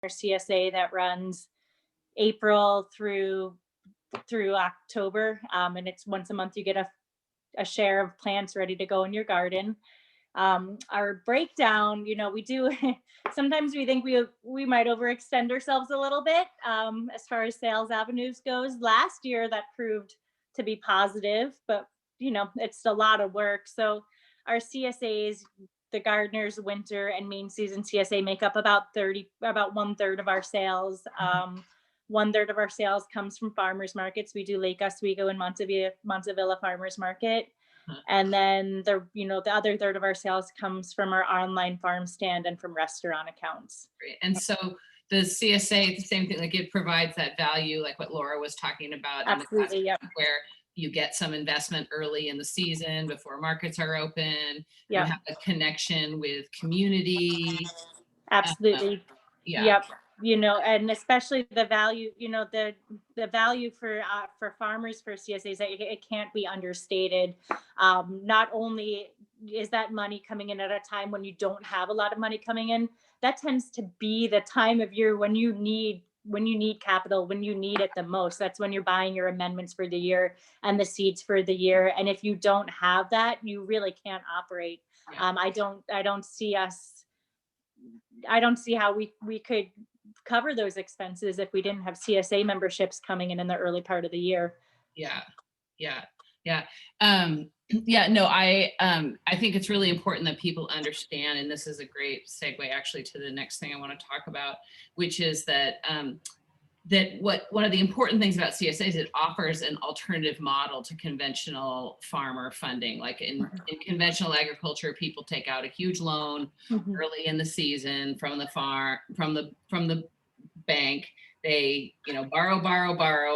CSA that runs April through October. And it's once a month you get a share of plants ready to go in your garden. Our breakdown, we do sometimes we think we might overextend ourselves a little bit as far as sales avenues goes. Last year that proved to be positive, but it's a lot of work. So our CSAs, the gardeners, winter and main season CSA, make up about 1/3 of our sales. 1/3 of our sales comes from farmers markets. We do Lake Oswego and Montevilla Farmers Market. And then the other third of our sales comes from our online farm stand and from restaurant accounts. Great. And so the CSA, the same thing, like it provides that value, like what Laura was talking about. Absolutely, yeah. Where you get some investment early in the season before markets are open. Yep. You have a connection with community. Absolutely. Yeah. Yep. And especially the value, the value for farmers, for CSAs, it can't be understated. Not only is that money coming in at a time when you don't have a lot of money coming in, that tends to be the time of year when you need capital, when you need it the most. That's when you're buying your amendments for the year and the seeds for the year. And if you don't have that, you really can't operate. Yeah. I don't see how we could cover those expenses if we didn't have CSA memberships coming in the early part of the year. Yeah. No, I think it's really important that people understand, and this is a great segue actually to the next thing I want to talk about, which is that one of the important things about CSA is it offers an alternative model to conventional farmer funding. Like in conventional agriculture, people take out a huge loan early in the season from the farm, from the bank. They, borrow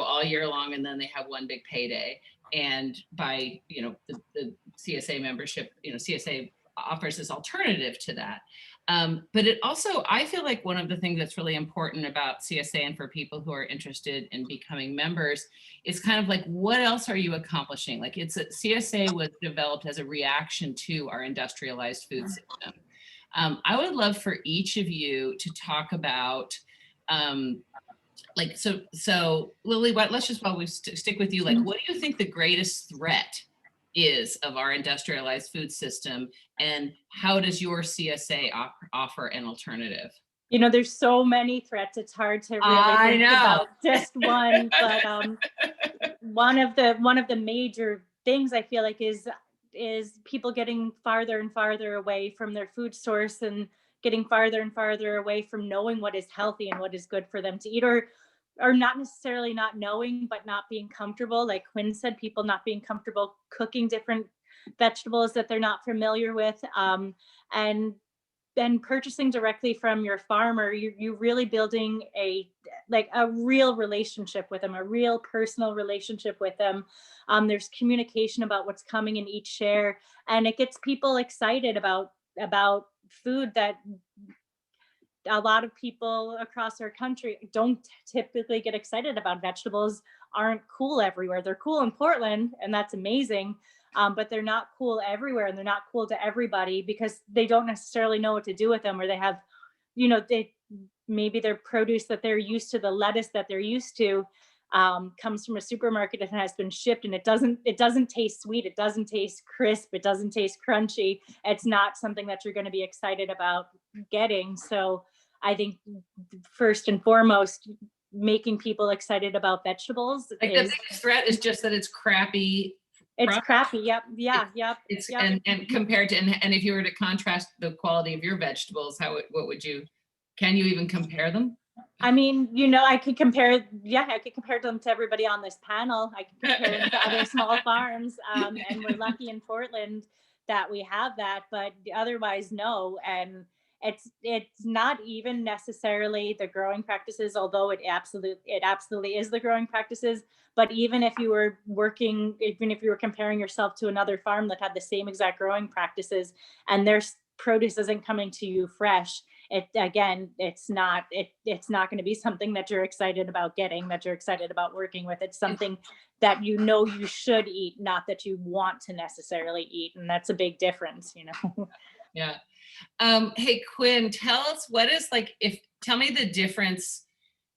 all year long, and then they have one big payday. And by, the CSA membership, CSA offers this alternative to that. But it also, I feel like one of the things that's really important about CSA and for people who are interested in becoming members is kind of like, what else are you accomplishing? Like CSA was developed as a reaction to our industrialized food system. I would love for each of you to talk about, so Lily, let's just, while we stick with you, like, what do you think the greatest threat is of our industrialized food system, and how does your CSA offer an alternative? There's so many threats, it's hard to really think about just one, but one of the major things I feel like is people getting farther and farther away from their food source, and getting farther and farther away from knowing what is healthy and what is good for them to eat, or not necessarily not knowing, but not being comfortable. Like Quinn said, people not being comfortable cooking different vegetables that they're not familiar with. And then purchasing directly from your farmer, you're really building a real relationship with them, a real personal relationship with them. There's communication about what's coming in each share, and it gets people excited about food that a lot of people across our country don't typically get excited about. Vegetables aren't cool everywhere. They're cool in Portland, and that's amazing. But they're not cool everywhere, and they're not cool to everybody because they don't necessarily know what to do with them, or they have, maybe their produce that they're used to, the lettuce that they're used to, comes from a supermarket and has been shipped, and it doesn't taste sweet, it doesn't taste crisp, it doesn't taste crunchy. It's not something that you're going to be excited about getting. So I think first and foremost, making people excited about vegetables. The biggest threat is just that it's crappy. It's crappy. Yep. And compared to, and if you were to contrast the quality of your vegetables, can you even compare them? I mean, I could compare them to everybody on this panel. I could compare them to other small farms. And we're lucky in Portland that we have that, but otherwise, no. And it's not even necessarily the growing practices, although it absolutely is the growing practices. But even if you were comparing yourself to another farm that had the same exact growing practices, and their produce isn't coming to you fresh, it's not going to be something that you're excited about getting, that you're excited about working with. It's something that you should eat, not that you want to necessarily eat, and that's a big difference. Yeah. Hey, Quinn, tell us tell me the difference.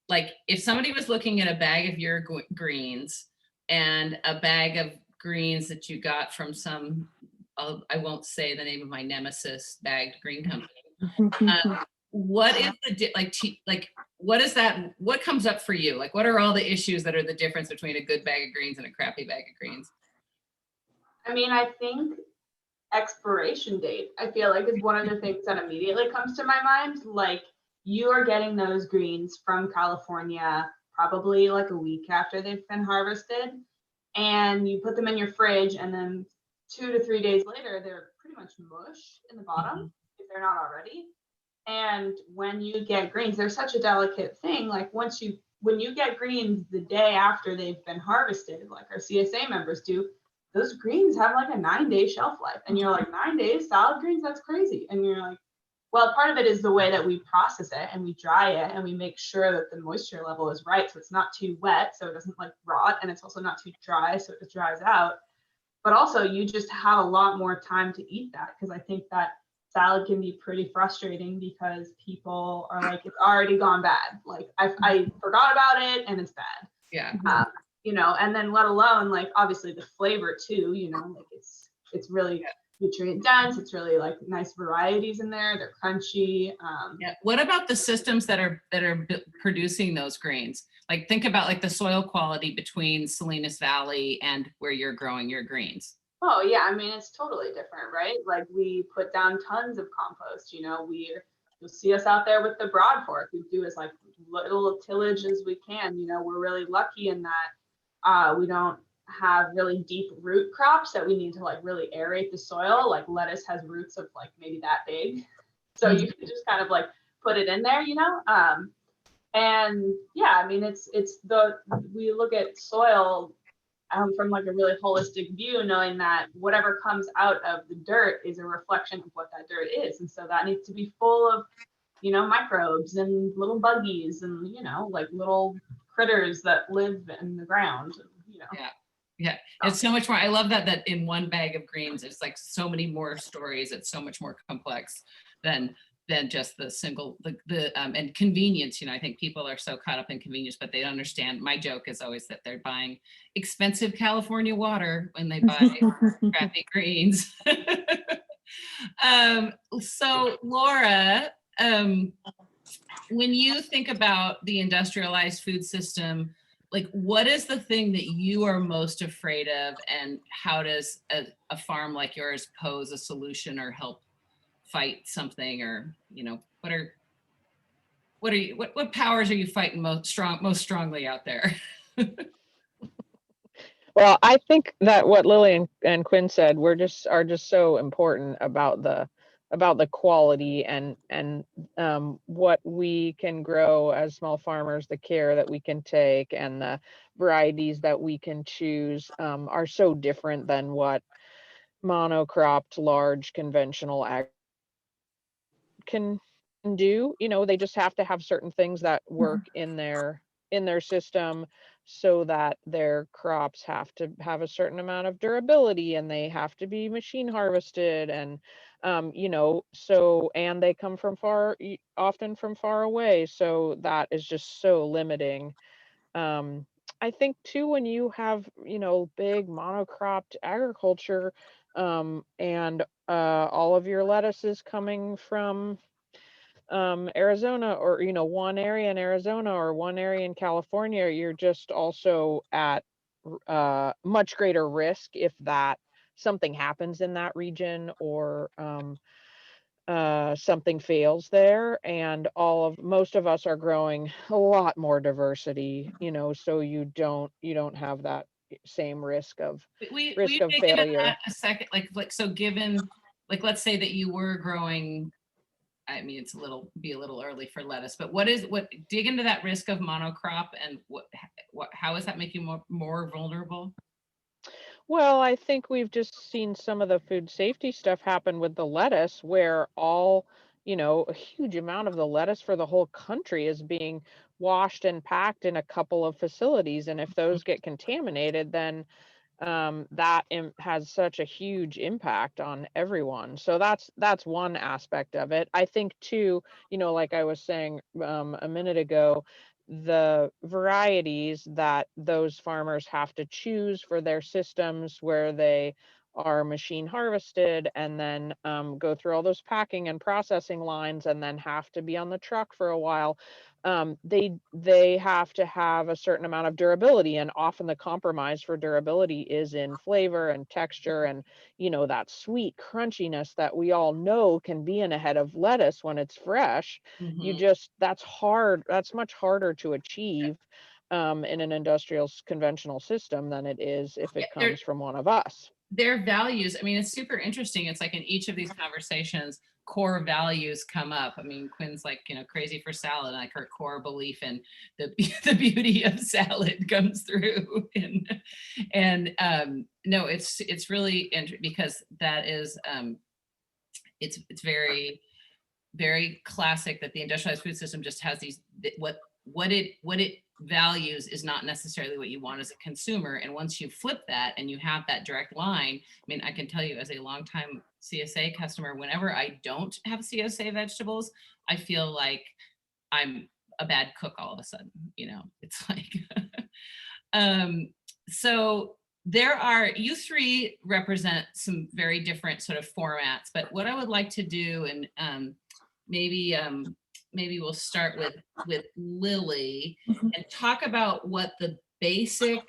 Like if somebody was looking at a bag of your greens and a bag of greens that you got from some, I won't say the name of my nemesis bagged green company. What is what is that? What comes up for you? Like, what are all the issues that are the difference between a good bag of greens and a crappy bag of greens? I mean, I think expiration date, I feel like, is one of the things that immediately comes to my mind. Like, you are getting those greens from California probably like a week after they've been harvested, and you put them in your fridge, and then 2 to 3 days later, they're pretty much mush in the bottom if they're not already. And when you get greens, they're such a delicate thing. Like when you get greens the day after they've been harvested, like our CSA members do, those greens have like a 9-day shelf life. And you're like, 9 days, salad greens, that's crazy. And you're like, well, part of it is the way that we process it and we dry it and we make sure that the moisture level is right. So it's not too wet, so it doesn't like rot. And it's also not too dry, so it dries out. But also you just have a lot more time to eat that, because I think that salad can be pretty frustrating because people are like, it's already gone bad. Like I forgot about it and it's bad. Yeah. And then let alone like obviously the flavor too, like it's really nutrient dense. It's really like nice varieties in there. They're crunchy. What about the systems that are producing those grains? Like think about like the soil quality between Salinas Valley and where you're growing your greens. Oh yeah, I mean it's totally different, right? Like we put down tons of compost. You'll see us out there with the broad fork. We do as like little tillage as we can. We're really lucky in that we don't have really deep root crops that we need to like really aerate the soil. Like lettuce has roots of like maybe that big, so you can just kind of like put it in there, and yeah, I mean we look at soil from like a really holistic view, knowing that whatever comes out of the dirt is a reflection of what that dirt is. And so that needs to be full of, microbes and little buggies and, like little critters that live in the ground, Yeah. It's so much more. I love that in one bag of greens, it's like so many more stories. It's so much more complex than just the single, and convenience. I think people are so caught up in convenience, but they don't understand. My joke is always that they're buying expensive California water when they buy crappy greens. So Laura, when you think about the industrialized food system, like what is the thing that you are most afraid of, and how does a farm like yours pose a solution or help fight something? Or what powers are you fighting most strongly out there? Well, I think that what Lily and Quinn said are just so important about the quality and what we can grow as small farmers, the care that we can take, and the varieties that we can choose are so different than what monocropped large conventional ag can do. They just have to have certain things that work in their system, so that their crops have to have a certain amount of durability, and they have to be machine harvested, and and they come from often from far away, so that is just so limiting. I think too, when you have big monocropped agriculture, and all of your lettuces coming from Arizona, or one area in Arizona or one area in California, you're just also at much greater risk if that something happens in that region, or something fails there. And most of us are growing a lot more diversity, so you don't have that same risk of we risk of dig into failure. that a second. So given, like, let's say that you were growing, I mean, it's be a little early for lettuce, but dig into that risk of monocrop, and how does that make you more vulnerable? Well, I think we've just seen some of the food safety stuff happen with the lettuce, where a huge amount of the lettuce for the whole country is being washed and packed in a couple of facilities. And if those get contaminated, then has such a huge impact on everyone. So that's one aspect of it. I think too, like I was saying a minute ago, the varieties that those farmers have to choose for their systems where they are machine harvested and then go through all those packing and processing lines and then have to be on the truck for a while. They have to have a certain amount of durability, and often the compromise for durability is in flavor and texture and that sweet crunchiness that we all know can be in a head of lettuce when it's fresh. That's hard. That's much harder to achieve in an industrial conventional system than it is if it comes from one of us. Their values, I mean, it's super interesting. It's like in each of these conversations, core values come up. I mean, Quinn's like, crazy for salad, like her core belief in the beauty of salad comes through. And no, it's really interesting because that is, it's very, very classic that the industrialized food system just has these, what it values is not necessarily what you want as a consumer. And once you flip that and you have that direct line, I mean, I can tell you as a longtime CSA customer, whenever I don't have CSA vegetables, I feel like I'm a bad cook all of a sudden, it's like, so you three represent some very different sort of formats, but what I would like to do, and maybe we'll start with Lily and talk about what the basic,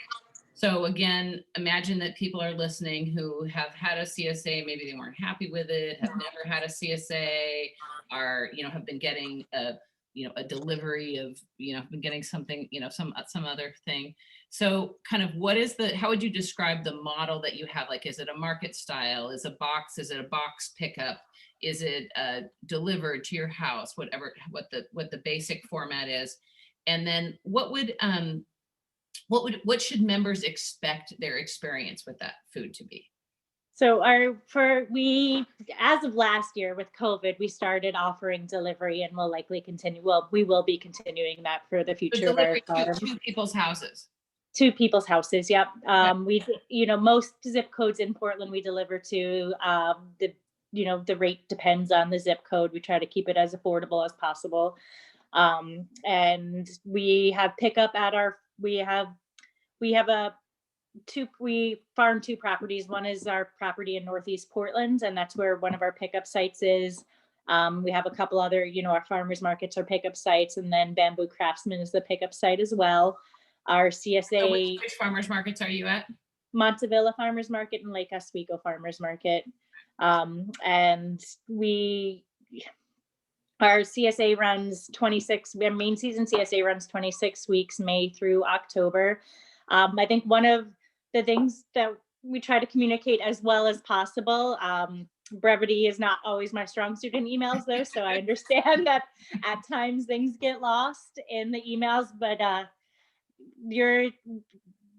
so again, imagine that people are listening who have had a CSA, maybe they weren't happy with it, have never had a CSA, are, have been getting a delivery of, been getting something, some other thing. So kind of how would you describe the model that you have? Like, is it a market style? Is it a box pickup? Is it delivered to your house? What the basic format is, and then what should members expect their experience with that food to be? So as of last year with COVID, we started offering delivery, and we'll likely continue. Well, we will be continuing that for the future. Delivery to people's houses. To people's houses, yep. We, most zip codes in Portland we deliver to. The rate depends on the zip code. We try to keep it as affordable as possible. And we have pickup at we farm two properties. One is our property in Northeast Portland, and that's where one of our pickup sites is. We have a couple other, our farmers markets are pickup sites, and then Bamboo Craftsman is the pickup site as well. Our CSA. So which farmers markets are you at? Montevilla Farmers Market and Lake Oswego Farmers Market. And our CSA runs 26, our main season CSA runs 26 weeks, May through October. I think one of the things that we try to communicate as well as possible, brevity is not always my strong suit in emails though, so I understand that at times things get lost in the emails, but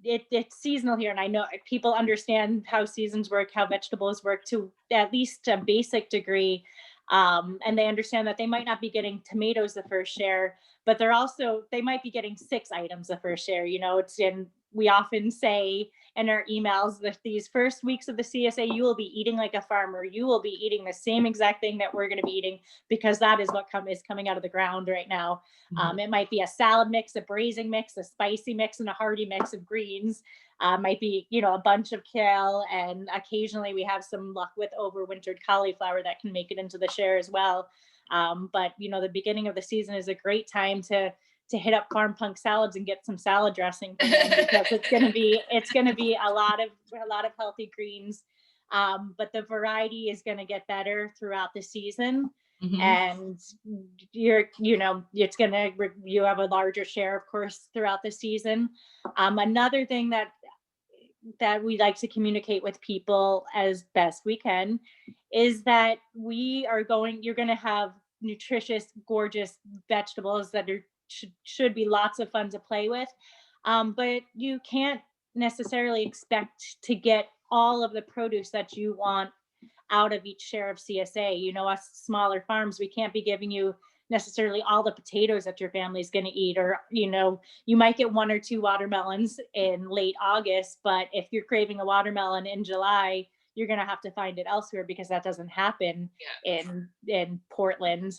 it's seasonal here, and I know people understand how seasons work, how vegetables work to at least a basic degree, and they understand that they might not be getting tomatoes the first share, but they might be getting 6 items the first share. We often say in our emails that these first weeks of the CSA, you will be eating like a farmer. You will be eating the same exact thing that we're going to be eating, because that is what is coming out of the ground right now. It might be a salad mix, a braising mix, a spicy mix, and a hearty mix of greens. Might be, a bunch of kale, and occasionally we have some luck with overwintered cauliflower that can make it into the share as well. But the beginning of the season is a great time to hit up Farm Punk Salads and get some salad dressing from them, because it's going to be a lot of healthy greens. But the variety is going to get better throughout the season. And you have a larger share, of course, throughout the season. Another thing that we like to communicate with people as best we can is that you're going to have nutritious, gorgeous vegetables that should be lots of fun to play with. But you can't necessarily expect to get all of the produce that you want out of each share of CSA. Us smaller farms, we can't be giving you necessarily all the potatoes that your family's going to eat, or, you know, you might get 1 or 2 watermelons in late August, but if you're craving a watermelon in July, you're going to have to find it elsewhere because that doesn't happen in Portland.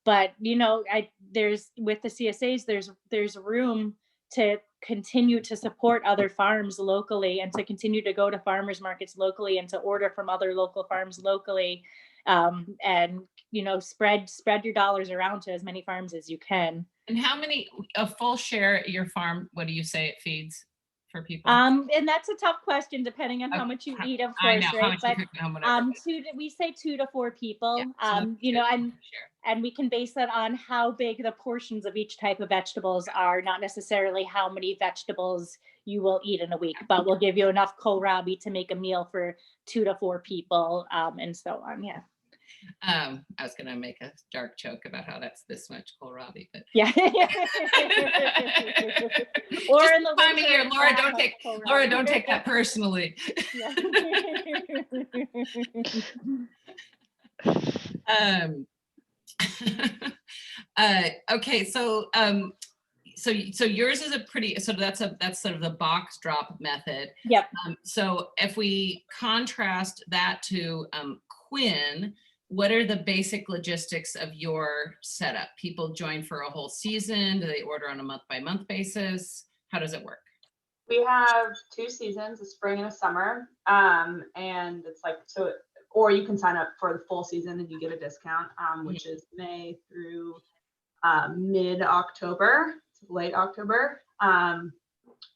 But, you know, there's, with the CSAs, there's room to continue to support other farms locally, and to continue to go to farmers markets locally, and to order from other local farms locally, and, you know, spread your dollars around to as many farms as you can. And how many, a full share at your farm, what do you say it feeds for people? And that's a tough question, depending on how much you eat, of course, right? But we say 2 to 4 people. You know, and we can base that on how big the portions of each type of vegetables are, not necessarily how many vegetables you will eat in a week, but we'll give you enough kohlrabi to make a meal for 2 to 4 people, and so on. Yeah. I was gonna make a dark joke about how that's this much kohlrabi, but yeah. Or just in the time of year, Laura, don't take that personally. Okay, so so yours is a pretty, so that's sort of the box drop method. Yep. So if we contrast that to Quinn, what are the basic logistics of your setup? People join for a whole season? Do they order on a month-by-month basis? How does it work? We have 2 seasons, a spring and a summer, and it's like, so, or you can sign up for the full season and you get a discount, which is May through mid-October, late October.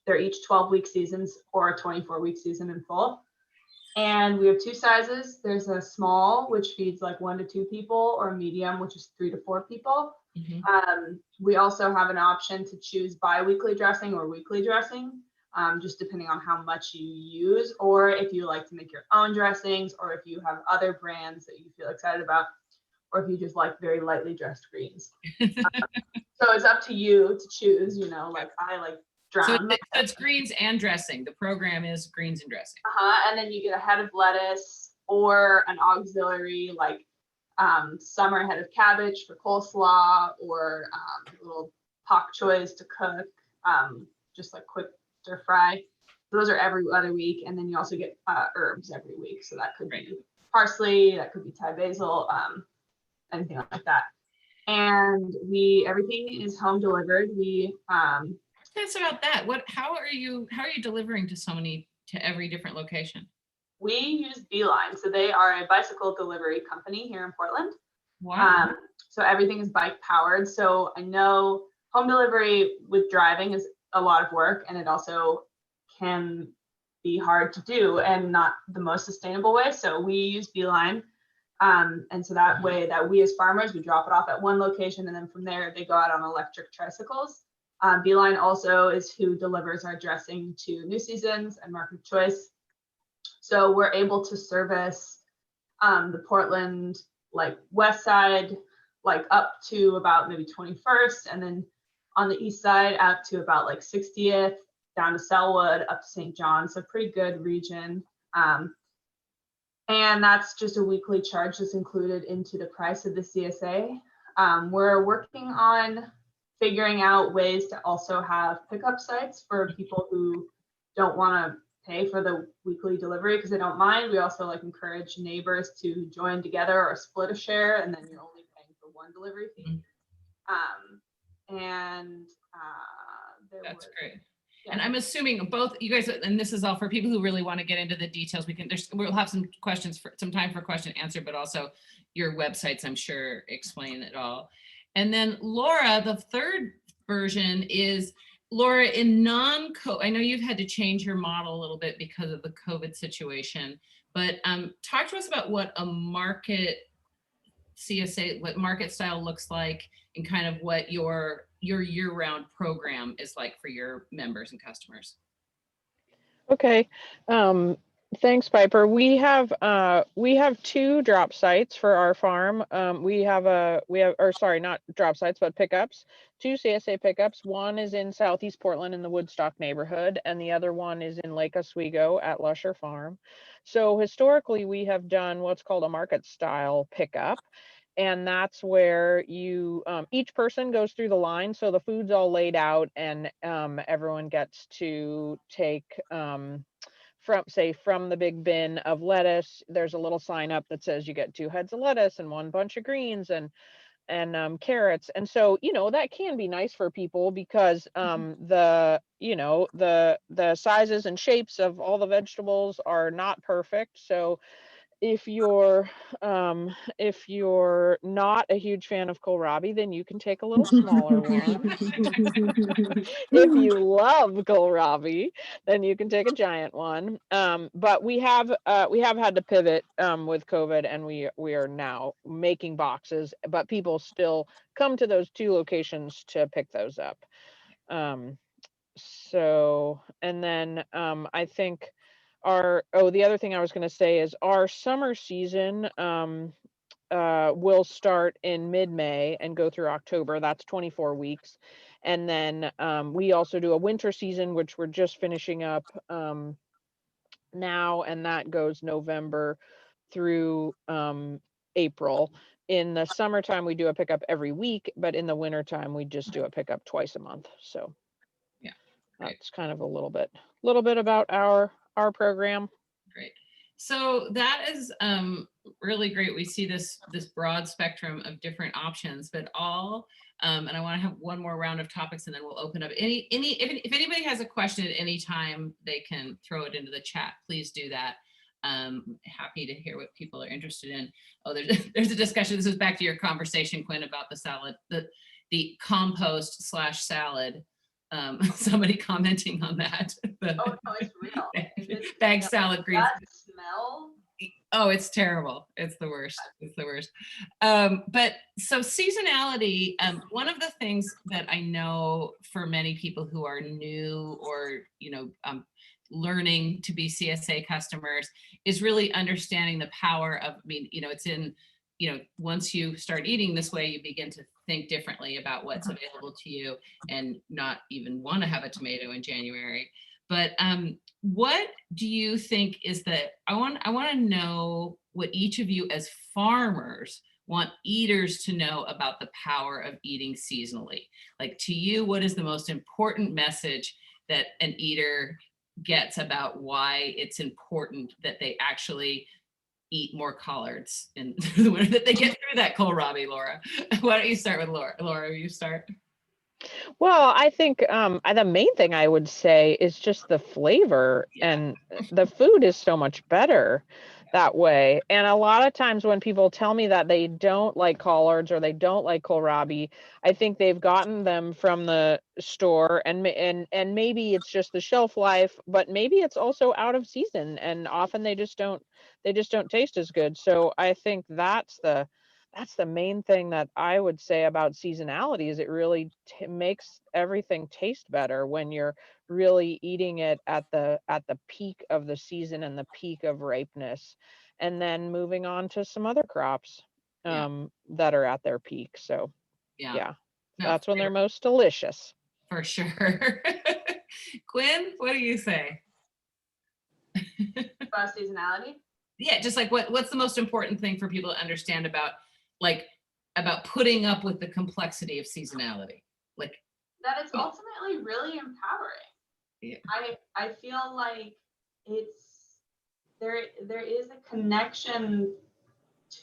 They're each 12-week seasons or a 24-week season in full. And we have 2 sizes. There's a small, which feeds like 1 to 2 people, or a medium, which is 3 to 4 people. We also have an option to choose bi-weekly dressing or weekly dressing, just depending on how much you use, or if you like to make your own dressings, or if you have other brands that you feel excited about, or if you just like very lightly dressed greens. So it's up to you to choose, you know, like I like drum. So it's greens and dressing. The program is greens and dressing. And then you get a head of lettuce or an auxiliary, like summer head of cabbage for coleslaw, or a little pak choys to cook, just like quick stir fry. Those are every other week. And then you also get herbs every week. So that could be parsley, that could be Thai basil, anything like that. And everything is home delivered. Tell us about that. How are you delivering to every different location? We use Beeline. So they are a bicycle delivery company here in Portland. Wow. So everything is bike powered. So I know home delivery with driving is a lot of work, and it also can be hard to do and not the most sustainable way. So we use Beeline. And so that way that we as farmers, we drop it off at one location, and then from there they go out on electric tricycles. Beeline also is who delivers our dressing to New Seasons and Market Choice. So we're able to service the Portland, like west side, like up to about maybe 21st, and then on the east side out to about like 60th, down to Selwood, up to St. John. So pretty good region. And that's just a weekly charge that's included into the price of the CSA. We're working on figuring out ways to also have pickup sites for people who don't want to pay for the weekly delivery because they don't mind. We also like encourage neighbors to join together or split a share, and then you're only paying for one delivery fee. That's great. Yeah. And I'm assuming both you guys, and this is all for people who really want to get into the details. We'll have some questions for some time for question and answer, but also your websites, I'm sure, explain it all. And then Laura, the third version is Laura in non-COVID. I know you've had to change your model a little bit because of the COVID situation, but talk to us about what a market CSA, what market style looks like, and kind of what your year-round program is like for your members and customers. Okay. Thanks, Piper. We have 2 drop sites for our farm. Not drop sites, but pickups. 2 CSA pickups. One is in Southeast Portland in the Woodstock neighborhood, and the other one is in Lake Oswego at Lusher Farm. So historically, we have done what's called a market style pickup. and that's where you, each person goes through the line. So the food's all laid out, and everyone gets to take, from the big bin of lettuce, there's a little sign up that says you get 2 heads of lettuce and 1 bunch of greens and carrots. And so, that can be nice for people because the sizes and shapes of all the vegetables are not perfect. So if you're not a huge fan of kohlrabi, then you can take a little smaller one. If you love kohlrabi, then you can take a giant one. But we have had to pivot with COVID, and we are now making boxes, but people still come to those 2 locations to pick those up. So, and then I think the other thing I was going to say is our summer season will start in mid-May and go through October. That's 24 weeks. And then we also do a winter season, which we're just finishing up now, and that goes November through April. In the summertime, we do a pickup every week, but in the wintertime, we just do a pickup twice a month. So Yeah, that's kind of a little bit about our program. Great. So that is really great. We see this broad spectrum of different options, but all, and I want to have one more round of topics, and then we'll open up if anybody has a question at any time, they can throw it into the chat. Please do that. Happy to hear what people are interested in. Oh, there's a discussion. This is back to your conversation, Quinn, about the salad, the compost / salad. Somebody commenting on that. Oh no, it's real. Bag salad greens. That smell. Oh, it's terrible. It's the worst. It's the worst. But so seasonality, one of the things that I know for many people who are new or, learning to be CSA customers is really understanding the power of, it's in, once you start eating this way, you begin to think differently about what's available to you and not even want to have a tomato in January. But what do you think is I want to know what each of you as farmers want eaters to know about the power of eating seasonally. Like, to you, what is the most important message that an eater gets about why it's important that they actually eat more collards in the winter, that they get through that kohlrabi, Laura? Why don't you start with Laura? Laura, you start. Well, I think the main thing I would say is just the flavor, and the food is so much better that way. And a lot of times when people tell me that they don't like collards or they don't like kohlrabi, I think they've gotten them from the store, and maybe it's just the shelf life, but maybe it's also out of season, and often they just don't taste as good. So I think that's the main thing that I would say about seasonality, is it really makes everything taste better when you're really eating it at the peak of the season and the peak of ripeness, and then moving on to some other crops that are at their peak. So yeah, that's when they're most delicious. For sure. Quinn, what do you say? About seasonality? Yeah, just like what's the most important thing for people to understand about putting up with the complexity of seasonality? Like, that it's ultimately really empowering. Yeah. I feel like there is a connection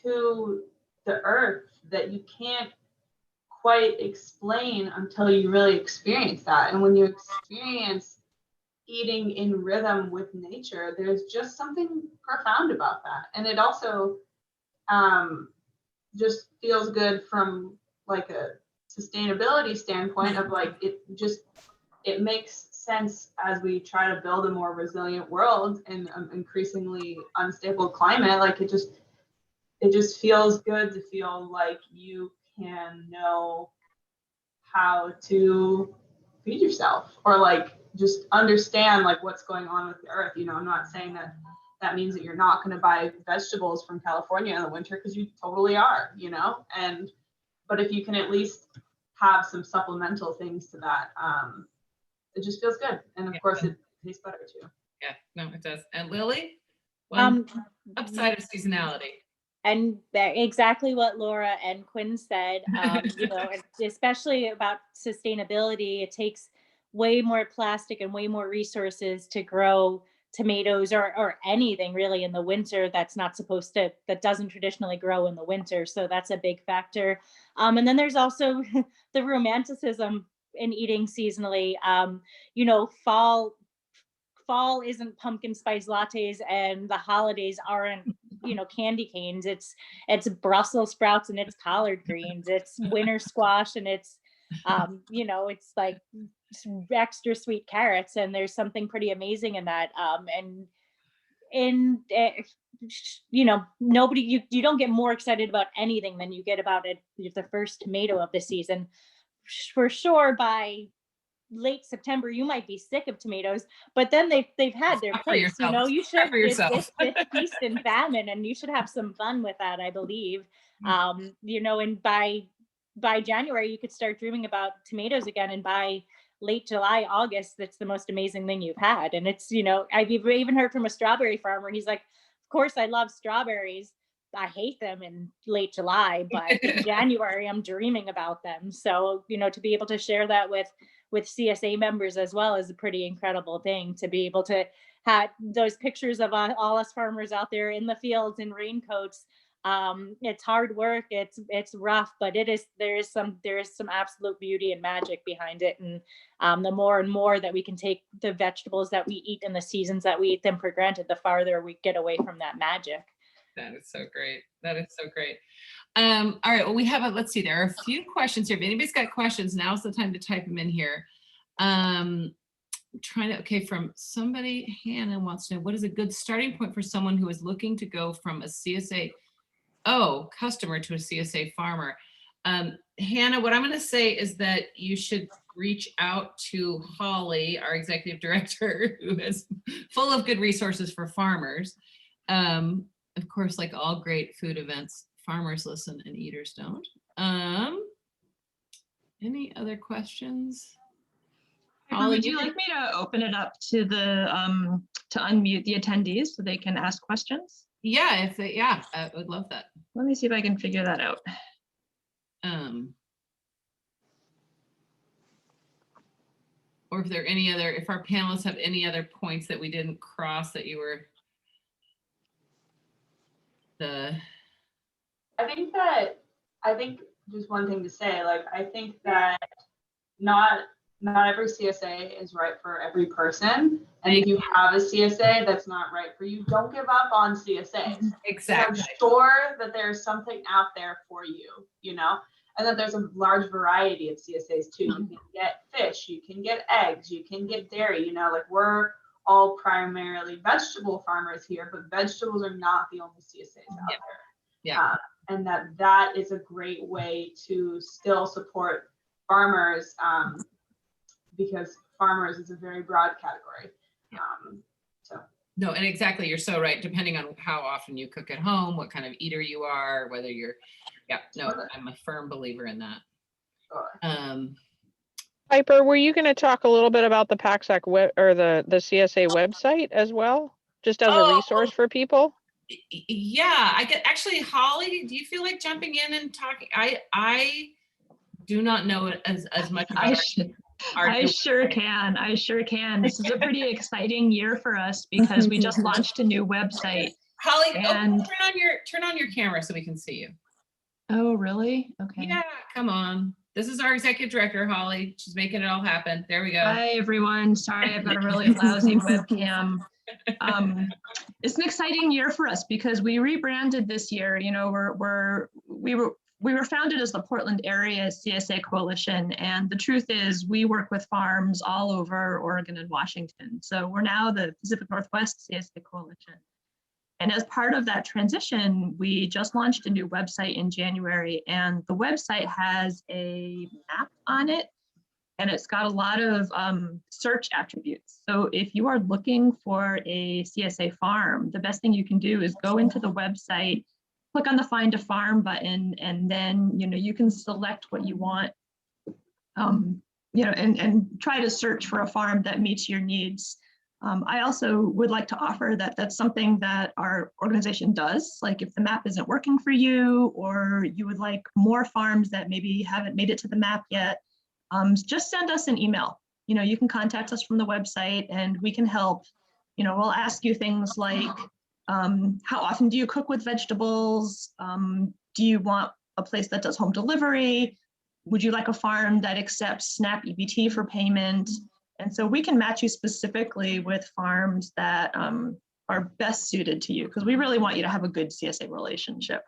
to the earth that you can't quite explain until you really experience that. And when you experience eating in rhythm with nature, there's just something profound about that. And it also just feels good from like a sustainability standpoint of like, it makes sense as we try to build a more resilient world in an increasingly unstable climate. Like, it just feels good to feel like you can know how to feed yourself, or like just understand like what's going on with the earth. I'm not saying that means that you're not going to buy vegetables from California in the winter, because you totally are, but if you can at least have some supplemental things to that, it just feels good. And of course it tastes better too. Yeah, no, it does. And Lily, one upside of seasonality. exactly what Laura and Quinn said, especially about sustainability, it takes way more plastic and way more resources to grow tomatoes or anything really in the winter that doesn't traditionally grow in the winter. So that's a big factor. And then there's also the romanticism in eating seasonally. Fall isn't pumpkin spice lattes, and the holidays aren't candy canes. It's Brussels sprouts and it's collard greens. It's winter squash and it's it's like extra sweet carrots, and there's something pretty amazing in that. Nobody, you don't get more excited about anything than you get about it, the first tomato of the season. For sure, by late September, you might be sick of tomatoes, but then they've had their place. You should, it's feast and famine, and you should have some fun with that, I believe. And by January, you could start dreaming about tomatoes again, and by late July, August, that's the most amazing thing you've had. And it's, I've even heard from a strawberry farmer. He's like, of course I love strawberries. I hate them in late July, but in January, I'm dreaming about them. So, to be able to share that with CSA members as well is a pretty incredible thing, to be able to have those pictures of all us farmers out there in the fields in raincoats. It's hard work. It's rough, but there is some absolute beauty and magic behind it. And the more and more that we can take the vegetables that we eat in the seasons that we eat them for granted, the farther we get away from that magic. That is so great. That is so great. All right. Well, let's see. There are a few questions here. If anybody's got questions, now's the time to type them in here. From somebody, Hannah wants to know, what is a good starting point for someone who is looking to go from a CSA customer to a CSA farmer? Hannah, what I'm going to say is that you should reach out to Holly, our executive director, who is full of good resources for farmers. Of course, like all great food events, farmers listen and eaters don't. Any other questions? Holly, would you like me to open it up to the to unmute the attendees so they can ask questions? Yeah, I would love that. Let me see if I can figure that out. Or if there are if our panelists have any other points that we didn't cross that you were I think just one thing to say, I think that not every CSA is right for every person. And if you have a CSA that's not right for you, don't give up on CSAs. Exactly. I'm sure that there's something out there for you, and that there's a large variety of CSAs too. You can get fish, you can get eggs, you can get dairy, we're all primarily vegetable farmers here, but vegetables are not the only CSAs out there. Yeah. And that is a great way to still support farmers, because farmers is a very broad category. No, and exactly, you're so right. Depending on how often you cook at home, what kind of eater you are, whether you're, I'm a firm believer in that. Sure. Piper, were you going to talk a little bit about the PACSAC or the CSA website as well, just as a resource for people? Yeah, I get actually, Holly, do you feel like jumping in and talking? I do not know it as much about I sure can. This is a pretty exciting year for us because we just launched a new website. Holly, turn on your camera so we can see you. Oh, really? Okay. Yeah, come on. This is our executive director, Holly. She's making it all happen. There we go. Hi, everyone. Sorry, I've got a really lousy webcam. It's an exciting year for us because we rebranded this year. We were founded as the Portland Area CSA Coalition, and the truth is we work with farms all over Oregon and Washington. So we're now the Pacific Northwest CSA Coalition. And as part of that transition, we just launched a new website in January, and the website has a map on it, and it's got a lot of search attributes. So if you are looking for a CSA farm, the best thing you can do is go into the website, click on the Find a Farm button, and then you can select what you want, and try to search for a farm that meets your needs. I also would like to offer that that's something that our organization does. Like if the map isn't working for you, or you would like more farms that maybe haven't made it to the map yet, just send us an email. You know, you can contact us from the website and we can help. You know, we'll ask you things like, how often do you cook with vegetables? Do you want a place that does home delivery? Would you like a farm that accepts SNAP EBT for payment? And so we can match you specifically with farms that are best suited to you, because we really want you to have a good CSA relationship.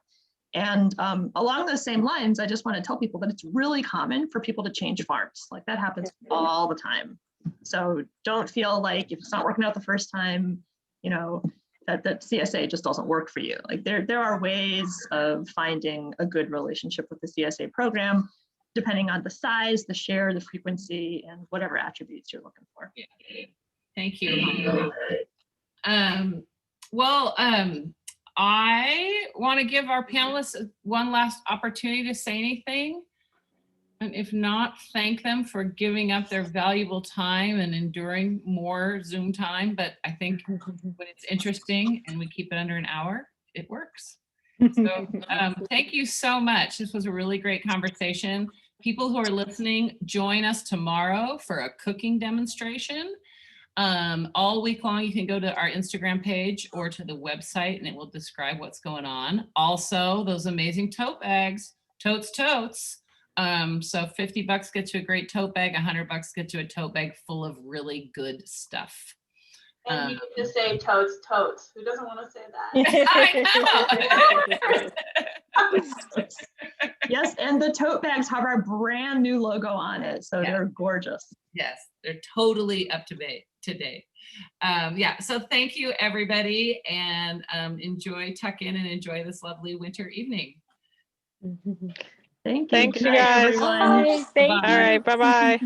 And along those same lines, I just want to tell people that it's really common for people to change farms. Like that happens all the time. So don't feel like if it's not working out the first time, you know, that CSA just doesn't work for you. Like there are ways of finding a good relationship with the CSA program, depending on the size, the share, the frequency, and whatever attributes you're looking for. Thank you. I want to give our panelists one last opportunity to say anything. And if not, thank them for giving up their valuable time and enduring more Zoom time. But I think when it's interesting and we keep it under an hour, it works. So thank you so much. This was a really great conversation. People who are listening, join us tomorrow for a cooking demonstration. All week long, you can go to our Instagram page or to the website and it will describe what's going on. Also, those amazing tote bags, totes. So $50 gets you a great tote bag, $100 gets you a tote bag full of really good stuff. And you can just say totes. Who doesn't want to say that? I know. Yes, and the tote bags have our brand new logo on it, so they're gorgeous. Yes, they're totally up to date. Yeah, so thank you everybody, and tuck in and enjoy this lovely winter evening. Thank you. Thanks, Good you night, guys. everyone. Bye. Thank Bye. All right, bye-bye.